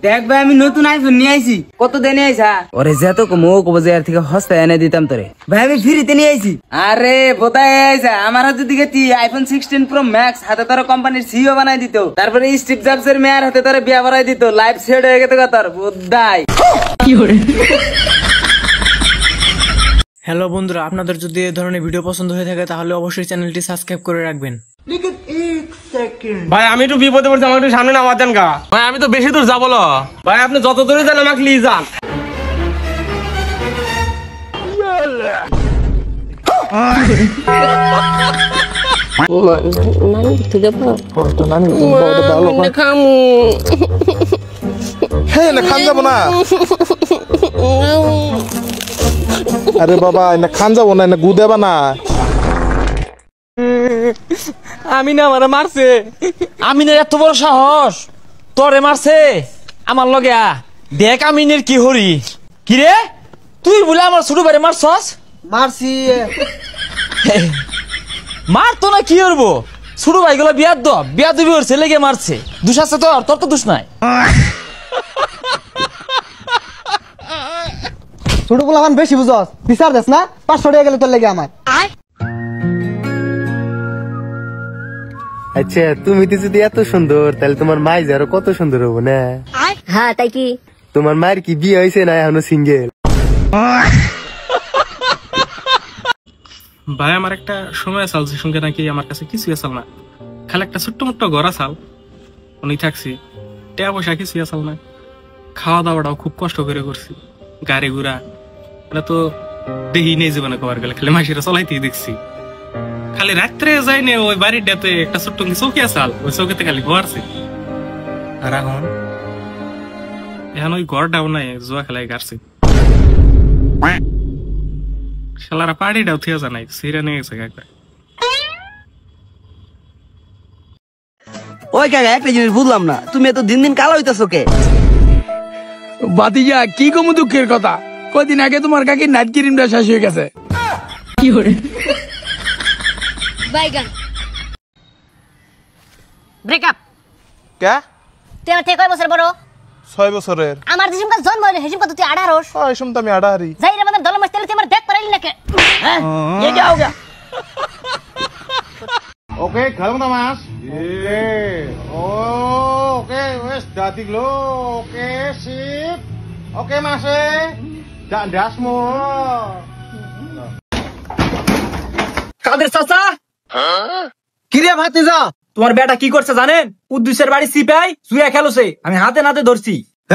দেখ ভাই আমি নতুন আইফোন নিয়ে আইছি। কত দেনে আইছা? ওরে যত কমো কবজে আর থেকে হস্তায় এনে দিতাম তোরে। ভাই আমি ফ্রিতে নিয়ে আইছি। আরে বোতায় আইছা আমার হাতে দিকে তুই আইফোন 16 প্রো ম্যাক্স হাতে তোর কোম্পানির সিইও বানাই দিত। তারপরে স্টিভ জবস এর মেয়ার হাতে তোরে বিয়া করাই দিত। লাইফ সেট হয়ে গেছে তোর বুদ্দাই। কি করে? হ্যালো বন্ধুরা, আপনাদের যদি এই ধরনের ভিডিও পছন্দ হয়ে থাকে তাহলে অবশ্যই চ্যানেলটি সাবস্ক্রাইব করে রাখবেন। ভাই আমি একটু বিপদে পড়ছি, আমার একটু সামনে নামার দেন গা। ভাই আমি তো বেশি দূর যাবো না ভাই, আপনি যত দূরে যান আমাকে নিয়ে যান। খান যাবো না। আরে বাবা এনে খান যাবো না, এনে গু দেবা না। আমি না আমার মারছে। আমিনের এত বড় সাহস, তোরে মারছে আমার লগে। দেখ আমিনের কি হরি। কিরে তুই বলে আমার ছোট ভাইরে মারছস? মারছি। মারতো না কি করবো, ছোট ভাই গুলো বিয়া দিবি ওর ছেলে গিয়ে মারছে। দোষ আছে তোর? তোর তো দোষ নাই। ছোট বলা বেশি বুঝস, বিচার দেস না 500 টাকা গেলে তোর লেগে আমার। আচ্ছা তুমি তো যদি এত সুন্দর তাহলে তোমার মাই আরো কত সুন্দর হবো না? হ্যাঁ তাই কি? তোমার মায়ের কি বিয়ে হয়েছে না এখনো সিঙ্গেল? ভাই আমার একটা সময় আসাল যে সঙ্গে নাকি আমার কাছে কিছু আসাল না, খালি একটা ছোট্ট মোট্ট ঘর আসাল, উনি থাকছি, টাকা পয়সা কিছু আসাল না। খাওয়া দাওয়াটাও খুব কষ্ট করে করছি। গাড়ি ঘোড়া এটা তো দেখি নেই জীবনে কবার গেলে, খালি মাসিরা চলাইতেই দেখছি। খালি রাত্রে যাই নে ওই বাড়িটাতে একটা ছোট্ট চৌকি আসাল, ওই চৌকিতে খালি ঘরছে। আর এখন ওই ঘরটাও নাই, জুয়া খেলায় গাড়ছে। শালারা পার্টিটাও থিয়া জানাই সিরা নিয়ে গেছে একবার। ওই কাকা একটা জিনিস বুঝলাম না, তুমি এত দিন দিন কালো হইতাছো কে? বাতিজা কি কম দুঃখের কথা, কদিন আগে তোমার কাকি নাইট ক্রিমটা শেষ হয়ে গেছে। কি করে? বাইগান ব্রেকআপ। কে? তুই আমার থেকে কয় বছর বড়? 6 বছরের। আমার যেসম কাজ জন্ম হইলো হেসম কত তুই 18। এই সময় তো আমি 18। যাই রে আমাদের দল মাস্টার তুই আমার দেখ পারাইলি না কে? হ্যাঁ ये क्या हो गया? ওকে খেলুন তো মাস। ওকে ওয়েস দাদিগলো। ওকে শিপ। ওকে মাসে ডাসমো। কাদের চাচা? কি রে ভাতিজা? তোমার বেটা কি করছে জানেন? উদ্দেশ্যের বাড়ি সিপাই জুয়া খেলছে, আমি হাতে নাতে ধরছি।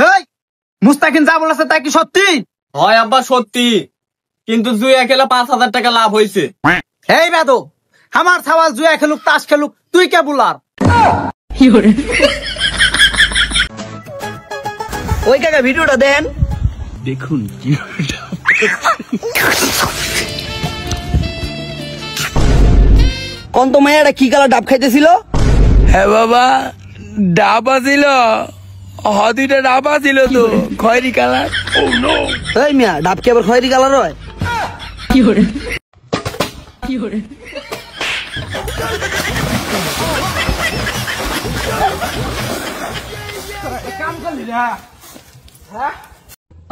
এই মুস্তাকিন যা বলেছে তাই কি সত্যি? হয় আব্বা সত্যি, কিন্তু জুয়া খেলে 5000 টাকা লাভ হয়েছে। এই বেদব, আমার ছাওয়াল জুয়া খেলুক তাস খেলুক, তুই কে বুলার? ওই কাকা ভিডিওটা দেন দেখুন কি কোন তো মায়েরা কি কালা ডাব খাইতেছিল? হ্যাঁ বাবা ডাবা ছিল, হদিটা ডাবা ছিল তো খয়েরি কালার। এই মিয়া ডাব কি আবার খয়েরি কালার হয়? কি করে? কি করে?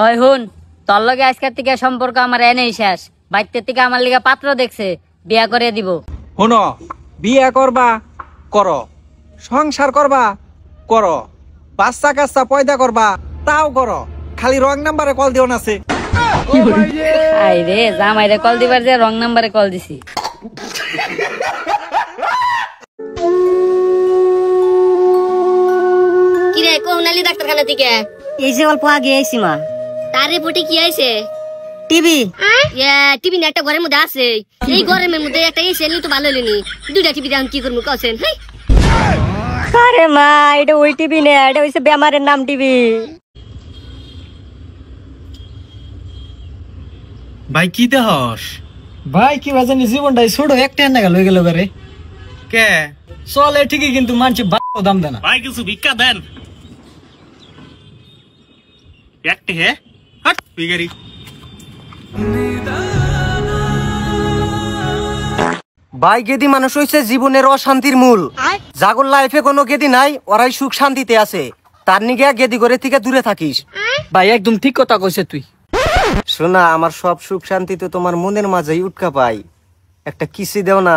ওই হুন, তোর লগে আজকের থেকে সম্পর্ক আমার এনেই শেষ। বাইতের থেকে আমার লিগে পাত্র দেখছে, বিয়া করে দিব। শোনো, বিয়ে করবা করো, সংসার করবা করো, বাচ্চা কাচ্চা পয়দা করবা তাও করো, খালি রং নাম্বারে কল দিও না। আই রে জামাইরে কল দিবার যে রং নাম্বারে কল দিছি। কি রে কোহনালি ডাক্তারখানা থেকে? এই যে অল্প আগে আইছি মা। তার রিপোর্টে কি আইছে? টিভি। টিভি না একটা ঘরের মধ্যে আছে, এই ঘরের মধ্যে একটা এসে এলি তো ভালো হইনি, দুইটা টিভি দাম কি করবো কছেন? আরে মা এটা ওই টিভি না, এটা হইছে বেমারের নাম টিভি। ভাই কি দেহস? ভাই কি বাজানি জীবনটাই ছোট একটা এনে গেল হয়ে গেল রে। কে চলে ঠিকই কিন্তু মানছি দাম দেয় না। ভাই কিছু ভিক্ষা দেন একটি। হে হাট বিগারি। ভাই গেদি মানুষ হইছে জীবনের অশান্তির মূল। জাগর লাইফে কোনো গেদি নাই, ওরাই সুখ শান্তিতে আছে। তার নিকে গেদি করে থেকে দূরে থাকিস। ভাই একদম ঠিক কথা কইছে তুই। শোনা, আমার সব সুখ শান্তি তো তোমার মনের মাঝেই উটকা পাই, একটা কিসি দেও না।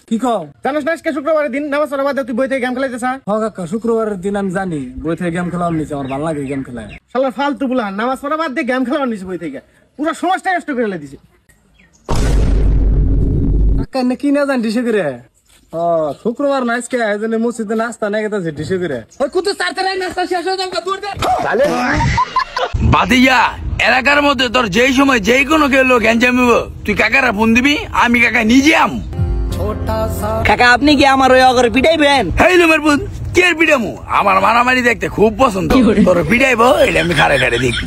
কি কও জানিস না আজকে শুক্রবারের দিন নামাজ পড়া বাদে তুই বই থেকে গেম খেলাইতেছ? হ্যাঁ কাকা, শুক্রবারের দিন আমি জানি, বই থেকে গেম খেলা নিছে, আমার ভালো লাগে গেম খেলা। শালা ফালতু বুলা, নামাজ পড়া বাদ দিয়ে গেম খেলা নিছে বই থেকে, পুরো সমাজটাই নষ্ট করে দিছে। কাকা নে কি না জান ডিসে করে? ও শুক্রবার না আজকে এজন্য মসজিদে নাস্তা না গেছে ডিসে করে। ওই কুতু চারতে নাই নাস্তা শেষ হয়ে যাবে দূর দে। বাদিয়া এলাকার মধ্যে তোর যেই সময় যেই কোনো কেউ লোক গ্যাঞ্জামিব, তুই কাকারা ফোন দিবি, আমি কাকা নিজে আম। কাকা আপনি কি আমার ওই অগরে পিটাইবেন? হেই লোমের বোন, কে পিটামু? আমার মারামারি দেখতে খুব পছন্দ, তোর পিটাইবো এটা আমি খাড়ে খাড়ে দেখি।